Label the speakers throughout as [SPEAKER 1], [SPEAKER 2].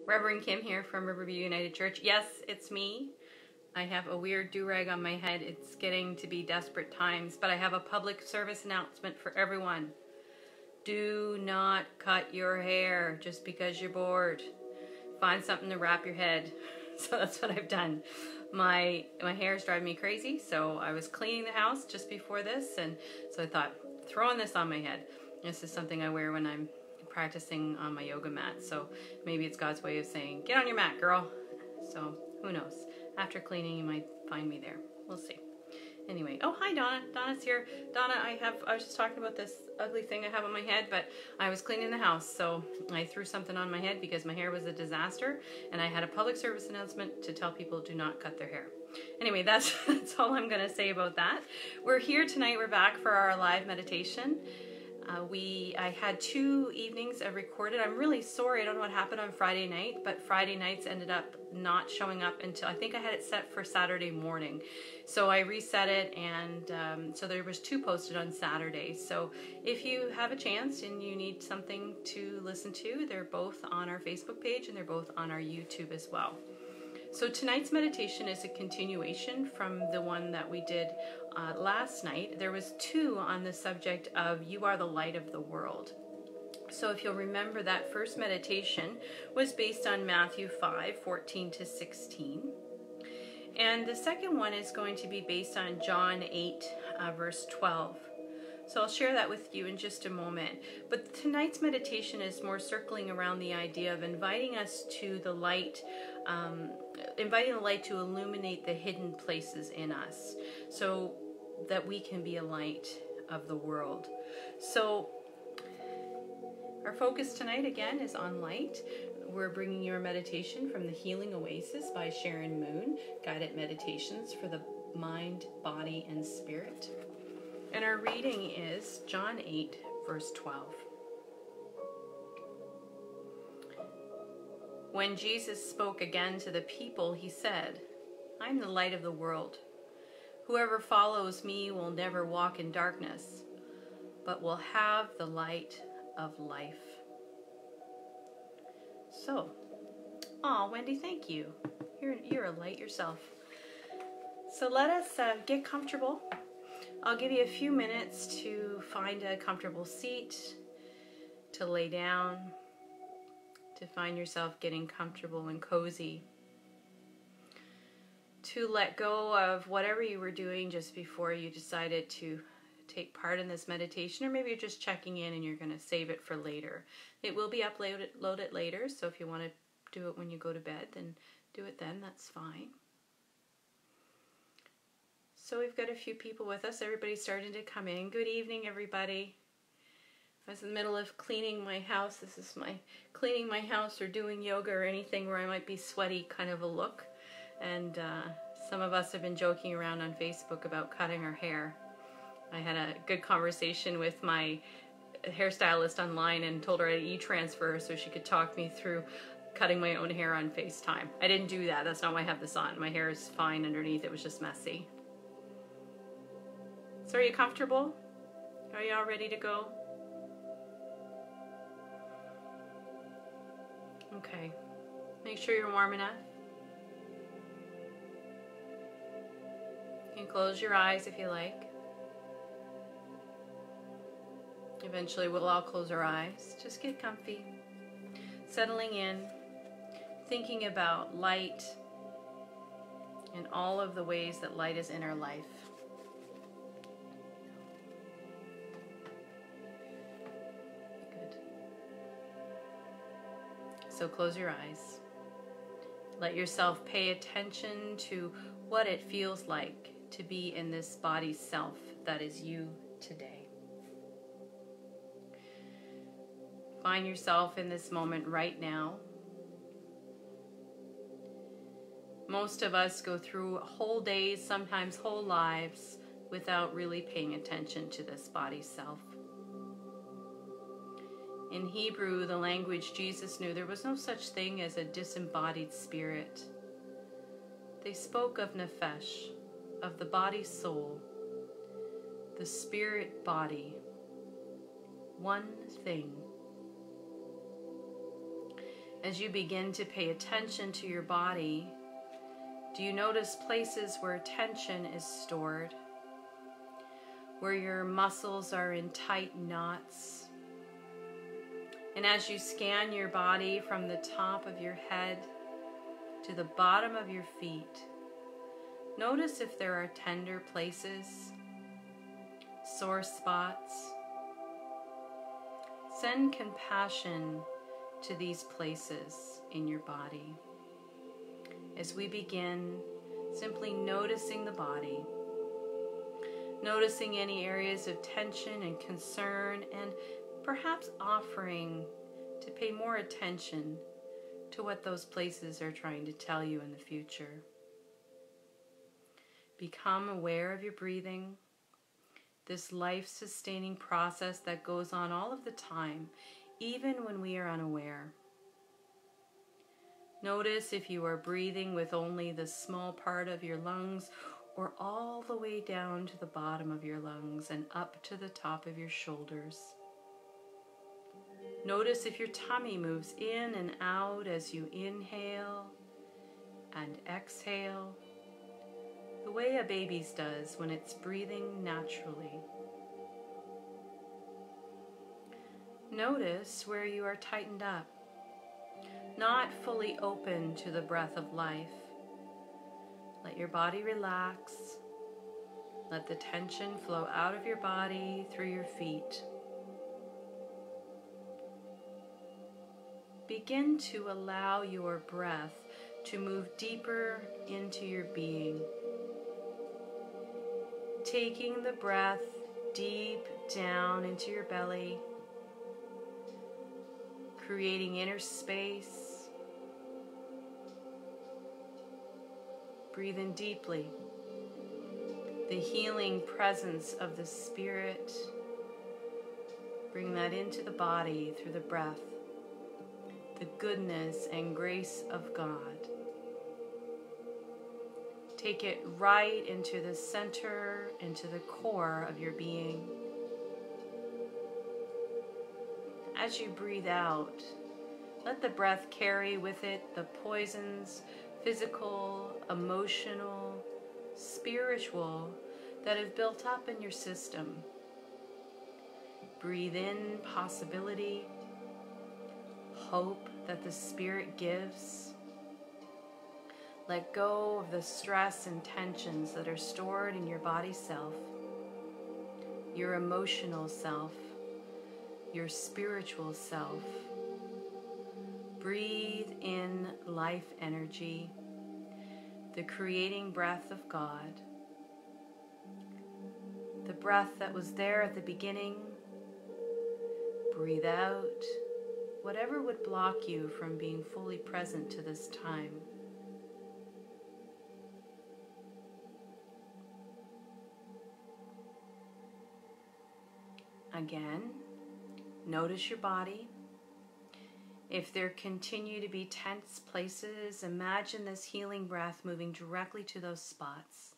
[SPEAKER 1] Reverend Kim here from Riverview United Church. Yes, it's me. I have a weird do-rag on my head. It's getting to be desperate times, but I have a public service announcement for everyone. Do not cut your hair just because you're bored. Find something to wrap your head. So that's what I've done. My hair is driving me crazy, so I was cleaning the house just before this, and so I thought, throwing this on my head. This is something I wear when I'm practicing on my yoga mat, so maybe it's God's way of saying, get on your mat, girl. So who knows? After cleaning, you might find me there. We'll see. Anyway, oh, hi Donna. Donna's here. Donna, I was just talking about this ugly thing I have on my head, but I was cleaning the house, so I threw something on my head because my hair was a disaster, and I had a public service announcement to tell people do not cut their hair. Anyway, that's all I'm going to say about that. We're here tonight. We're back for our live meditation. I had 2 evenings recorded. I'm really sorry. I don't know what happened on Friday night, but Friday nights ended up not showing up until I think I had it set for Saturday morning. So I reset it, and so there was 2 posted on Saturday. So if you have a chance and you need something to listen to, they're both on our Facebook page and they're both on our YouTube as well. So tonight's meditation is a continuation from the one that we did last night. There was 2 on the subject of you are the light of the world. So if you'll remember, that first meditation was based on Matthew 5:14 to 16. And the second one is going to be based on John 8, verse 12. So I'll share that with you in just a moment. But tonight's meditation is more circling around the idea of inviting us to the light, inviting the light to illuminate the hidden places in us so that we can be a light of the world. So our focus tonight again is on light. We're bringing you a meditation from the Healing Oasis by Sharon Moon, guided meditations for the mind, body, and spirit. And our reading is John 8, verse 12. When Jesus spoke again to the people, he said, I'm the light of the world. Whoever follows me will never walk in darkness, but will have the light of life. So, Wendy, thank you. You're a light yourself. So let us get comfortable. I'll give you a few minutes to find a comfortable seat, to lay down, to find yourself getting comfortable and cozy, to let go of whatever you were doing just before you decided to take part in this meditation, or maybe you're just checking in and you're going to save it for later. It will be uploaded later, so if you want to do it when you go to bed, then do it then, that's fine. So we've got a few people with us. Everybody's starting to come in. Good evening, everybody. I was in the middle of cleaning my house. This is my cleaning my house or doing yoga or anything where I might be sweaty kind of a look. And some of us have been joking around on Facebook about cutting our hair. I had a good conversation with my hairstylist online and told her I'd e-transfer so she could talk me through cutting my own hair on FaceTime. I didn't do that. That's not why I have this on. My hair is fine underneath. It was just messy. So are you comfortable? Are you all ready to go? Okay. Make sure you're warm enough. You can close your eyes if you like. Eventually we'll all close our eyes. Just get comfy. Settling in. Thinking about light and all of the ways that light is in our life. So close your eyes. Let yourself pay attention to what it feels like to be in this body self that is you today. Find yourself in this moment right now. Most of us go through whole days, sometimes whole lives, without really paying attention to this body self. In Hebrew, the language Jesus knew, there was no such thing as a disembodied spirit. They spoke of nephesh, of the body-soul, the spirit-body, one thing. As you begin to pay attention to your body, do you notice places where tension is stored, where your muscles are in tight knots? And as you scan your body from the top of your head to the bottom of your feet, notice if there are tender places, sore spots. Send compassion to these places in your body. As we begin simply noticing the body, noticing any areas of tension and concern, and perhaps offering to pay more attention to what those places are trying to tell you in the future. Become aware of your breathing, this life-sustaining process that goes on all of the time, even when we are unaware. Notice if you are breathing with only the small part of your lungs or all the way down to the bottom of your lungs and up to the top of your shoulders. Notice if your tummy moves in and out as you inhale and exhale, the way a baby's does when it's breathing naturally. Notice where you are tightened up, not fully open to the breath of life. Let your body relax. Let the tension flow out of your body through your feet. Begin to allow your breath to move deeper into your being. Taking the breath deep down into your belly, creating inner space. Breathe in deeply. The healing presence of the Spirit. Bring that into the body through the breath. The goodness and grace of God. Take it right into the center, into the core of your being. As you breathe out, let the breath carry with it the poisons, physical, emotional, spiritual, that have built up in your system. Breathe in possibility, hope that the Spirit gives. Let go of the stress and tensions that are stored in your body self, your emotional self, your spiritual self. Breathe in life energy, the creating breath of God, the breath that was there at the beginning. Breathe out whatever would block you from being fully present to this time. Again, notice your body. If there continue to be tense places, imagine this healing breath moving directly to those spots.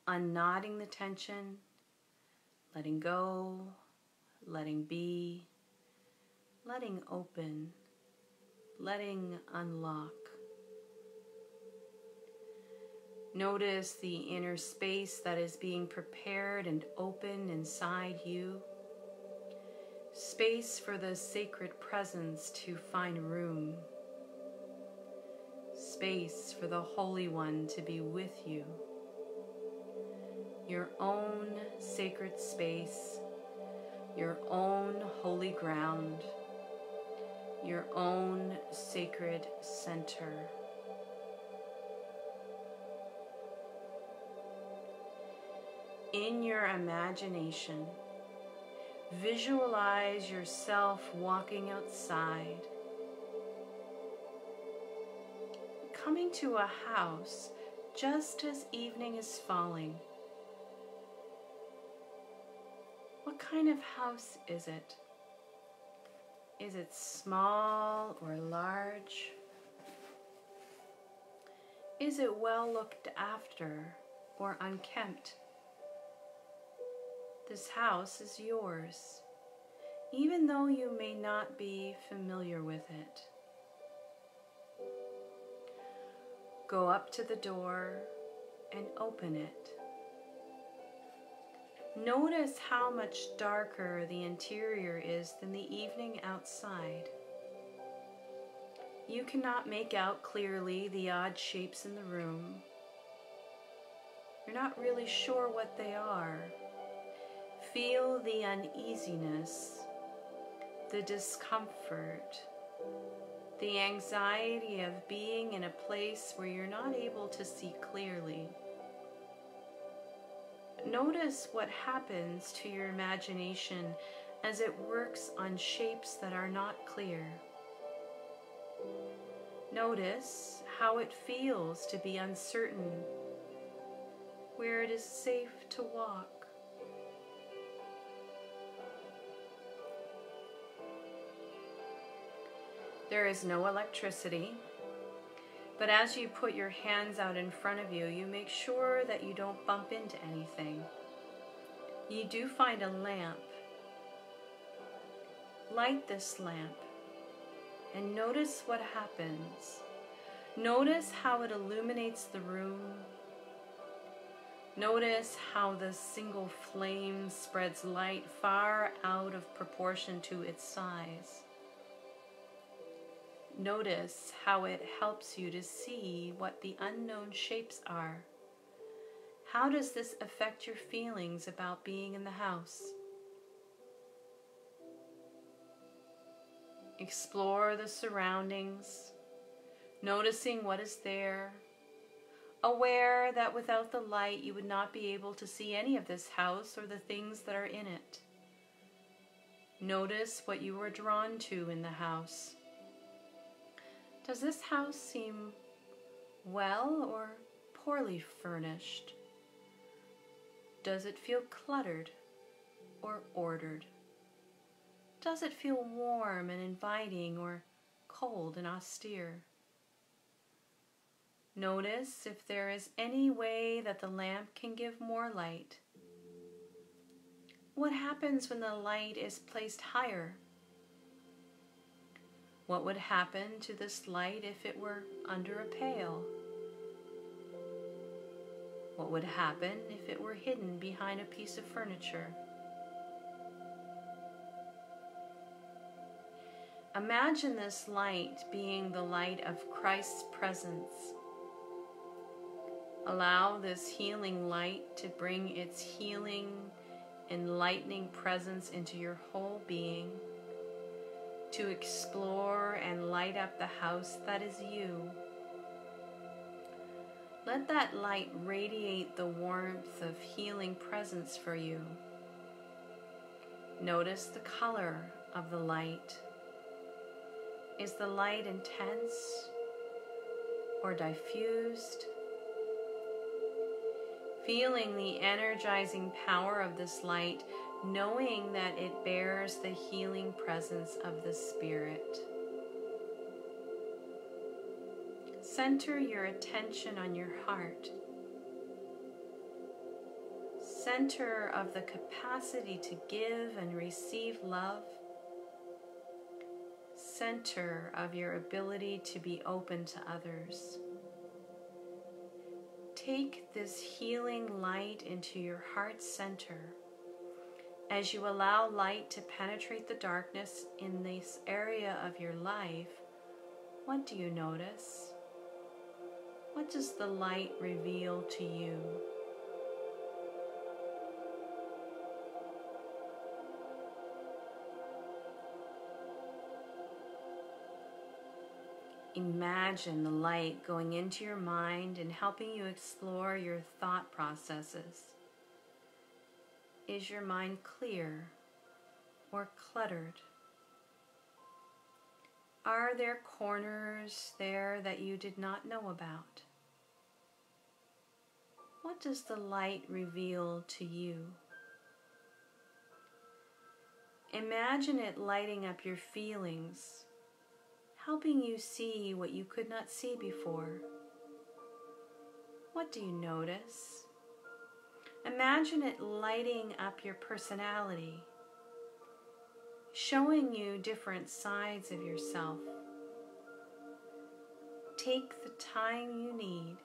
[SPEAKER 1] Unknotting the tension, letting go, letting be, letting open, letting unlock. Notice the inner space that is being prepared and opened inside you. Space for the sacred presence to find room. Space for the Holy One to be with you. Your own sacred space, your own holy ground, your own sacred center. In your imagination, visualize yourself walking outside, coming to a house just as evening is falling. What kind of house is it? Is it small or large? Is it well looked after or unkempt? This house is yours, even though you may not be familiar with it. Go up to the door and open it. Notice how much darker the interior is than the evening outside. You cannot make out clearly the odd shapes in the room. You're not really sure what they are. Feel the uneasiness, the discomfort, the anxiety of being in a place where you're not able to see clearly. Notice what happens to your imagination as it works on shapes that are not clear. Notice how it feels to be uncertain, where it is safe to walk. There is no electricity, but as you put your hands out in front of you, you make sure that you don't bump into anything. You do find a lamp. Light this lamp and notice what happens. Notice how it illuminates the room. Notice how the single flame spreads light far out of proportion to its size. Notice how it helps you to see what the unknown shapes are. How does this affect your feelings about being in the house? Explore the surroundings, noticing what is there, aware that without the light you would not be able to see any of this house or the things that are in it. Notice what you are drawn to in the house. Does this house seem well or poorly furnished? Does it feel cluttered or ordered? Does it feel warm and inviting or cold and austere? Notice if there is any way that the lamp can give more light. What happens when the light is placed higher? What would happen to this light if it were under a pail? What would happen if it were hidden behind a piece of furniture? Imagine this light being the light of Christ's presence. Allow this healing light to bring its healing, enlightening presence into your whole being, to explore and light up the house that is you. Let that light radiate the warmth of healing presence for you. Notice the color of the light. Is the light intense or diffused? Feeling the energizing power of this light, knowing that it bears the healing presence of the Spirit. Center your attention on your heart. Center of the capacity to give and receive love. Center of your ability to be open to others. Take this healing light into your heart center. As you allow light to penetrate the darkness in this area of your life, what do you notice? What does the light reveal to you? Imagine the light going into your mind and helping you explore your thought processes. Is your mind clear or cluttered? Are there corners there that you did not know about? What does the light reveal to you? Imagine it lighting up your feelings, helping you see what you could not see before. What do you notice? Imagine it lighting up your personality, showing you different sides of yourself. take the time you need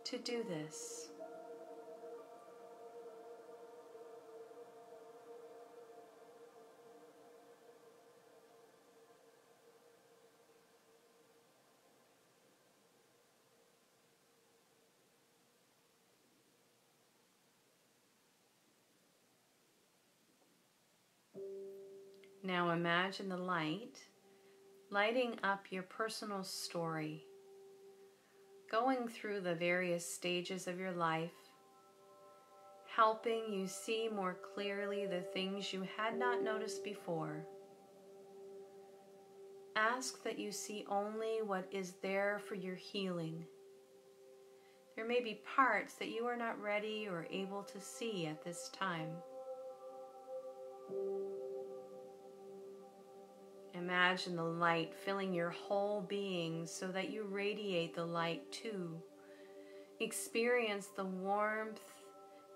[SPEAKER 1] to do this. Now imagine the light lighting up your personal story, going through the various stages of your life, helping you see more clearly the things you had not noticed before. Ask that you see only what is there for your healing. There may be parts that you are not ready or able to see at this time. Imagine the light filling your whole being so that you radiate the light too. Experience the warmth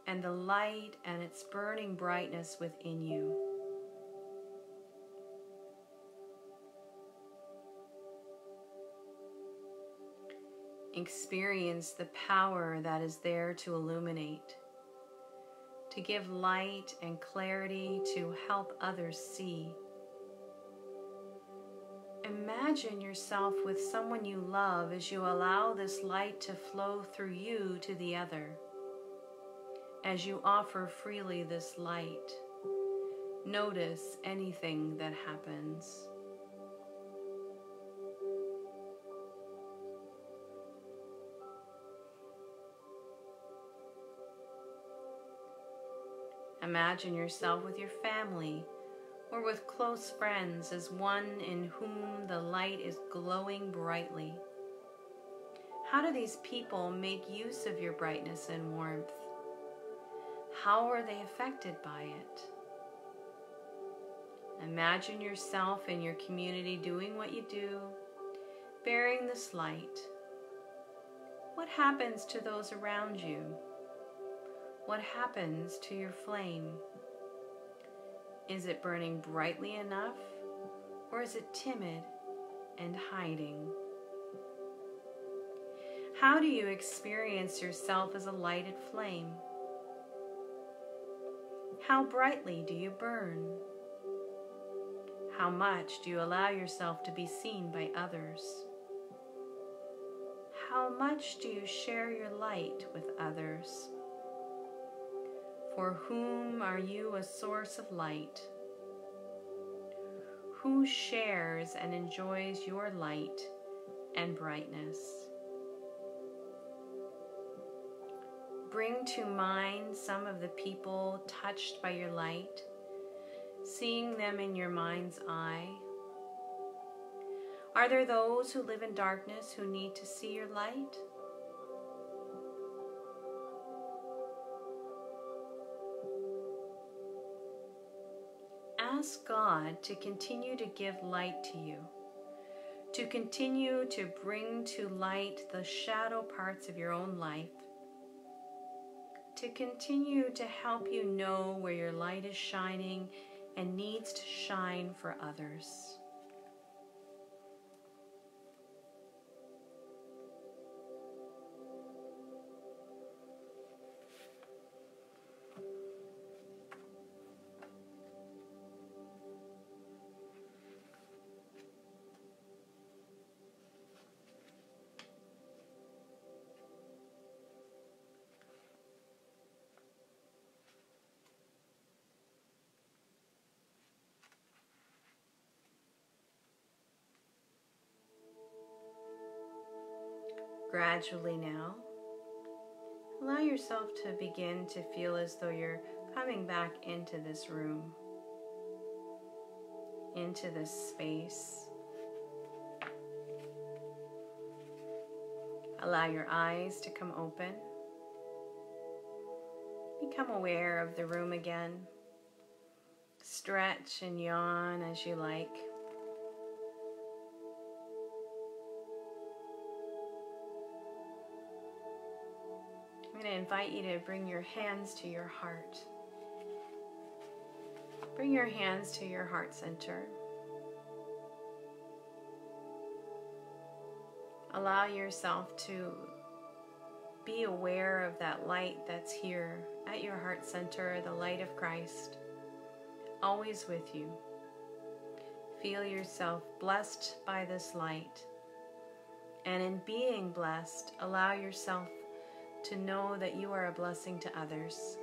[SPEAKER 1] and the light and its burning brightness within you. Experience the power that is there to illuminate, to give light and clarity to help others see. Imagine yourself with someone you love as you allow this light to flow through you to the other. As you offer freely this light, notice anything that happens. Imagine yourself with your family or with close friends as one in whom the light is glowing brightly. How do these people make use of your brightness and warmth? How are they affected by it? Imagine yourself and your community doing what you do, bearing this light. What happens to those around you? What happens to your flame? Is it burning brightly enough, or is it timid and hiding? How do you experience yourself as a lighted flame? How brightly do you burn? How much do you allow yourself to be seen by others? How much do you share your light with others? For whom are you a source of light? Who shares and enjoys your light and brightness? Bring to mind some of the people touched by your light, seeing them in your mind's eye. Are there those who live in darkness who need to see your light? Ask God to continue to give light to you, to continue to bring to light the shadow parts of your own life, to continue to help you know where your light is shining and needs to shine for others. Gradually now, allow yourself to begin to feel as though you're coming back into this room, into this space. Allow your eyes to come open. Become aware of the room again. Stretch and yawn as you like. I'm going to invite you to bring your hands to your heart. Bring your hands to your heart center. allow yourself to be aware of that light that's here at your heart center, the light of Christ, always with you. Feel yourself blessed by this light. And in being blessed, allow yourself to know that you are a blessing to others.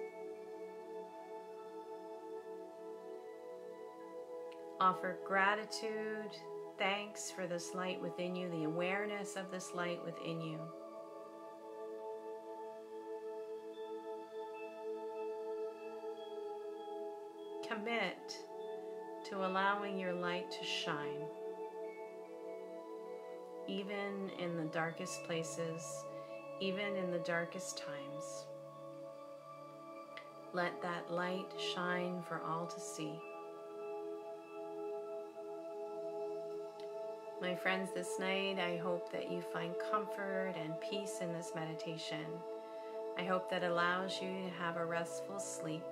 [SPEAKER 1] Offer gratitude, thanks for this light within you, the awareness of this light within you. Commit to allowing your light to shine, even in the darkest places, even in the darkest times. Let that light shine for all to see. My friends, this night, I hope that you find comfort and peace in this meditation. I hope that allows you to have a restful sleep.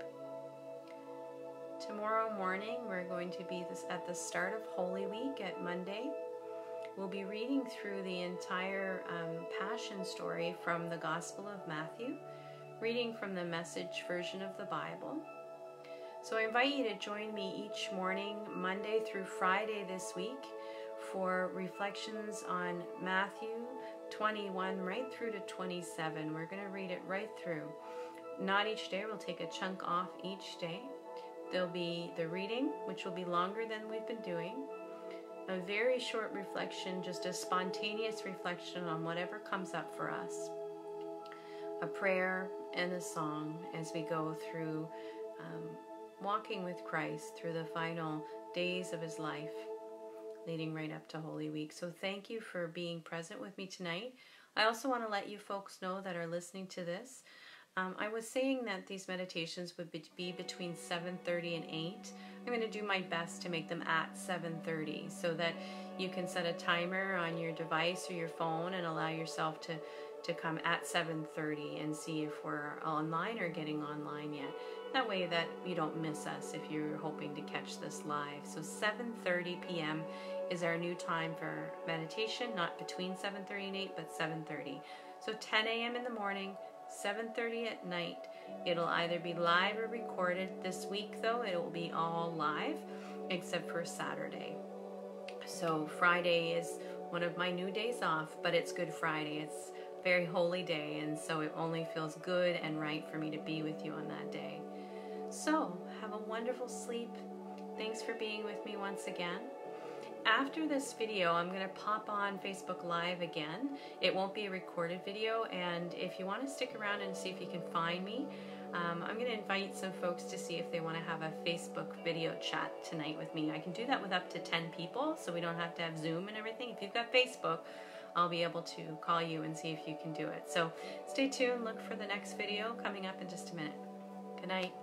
[SPEAKER 1] Tomorrow morning, we're going to be at the start of Holy Week at Monday. We'll be reading through the entire Passion story from the Gospel of Matthew, reading from the Message version of the Bible. So I invite you to join me each morning, Monday through Friday this week, for reflections on Matthew 21 right through to 27. We're going to read it right through. Not each day, we'll take a chunk off each day. There'll be the reading, which will be longer than we've been doing. A very short reflection, just a spontaneous reflection on whatever comes up for us. A prayer and a song as we go through walking with Christ through the final days of his life, leading right up to Holy Week. So thank you for being present with me tonight. I also want to let you folks know that are listening to this, I was saying that these meditations would be between 7:30 and 8. I'm going to do my best to make them at 7:30 so that you can set a timer on your device or your phone and allow yourself to come at 7:30 and see if we're online or getting online yet. That way that you don't miss us if you're hoping to catch this live. So 7:30 p.m. is our new time for meditation, not between 7:30 and 8, but 7:30. So 10 a.m. in the morning, 7:30 at night. It'll either be live or recorded. This week, though, it will be all live, except for Saturday. So Friday is one of my new days off, but it's Good Friday. It's a very holy day, and so it only feels good and right for me to be with you on that day. So, have a wonderful sleep. Thanks for being with me once again. After this video, I'm going to pop on Facebook Live again. It won't be a recorded video, and if you want to stick around and see if you can find me, I'm going to invite some folks to see if they want to have a Facebook video chat tonight with me. I can do that with up to 10 people, so we don't have to have Zoom and everything. If you've got Facebook, I'll be able to call you and see if you can do it. So stay tuned. Look for the next video coming up in just a minute. Good night.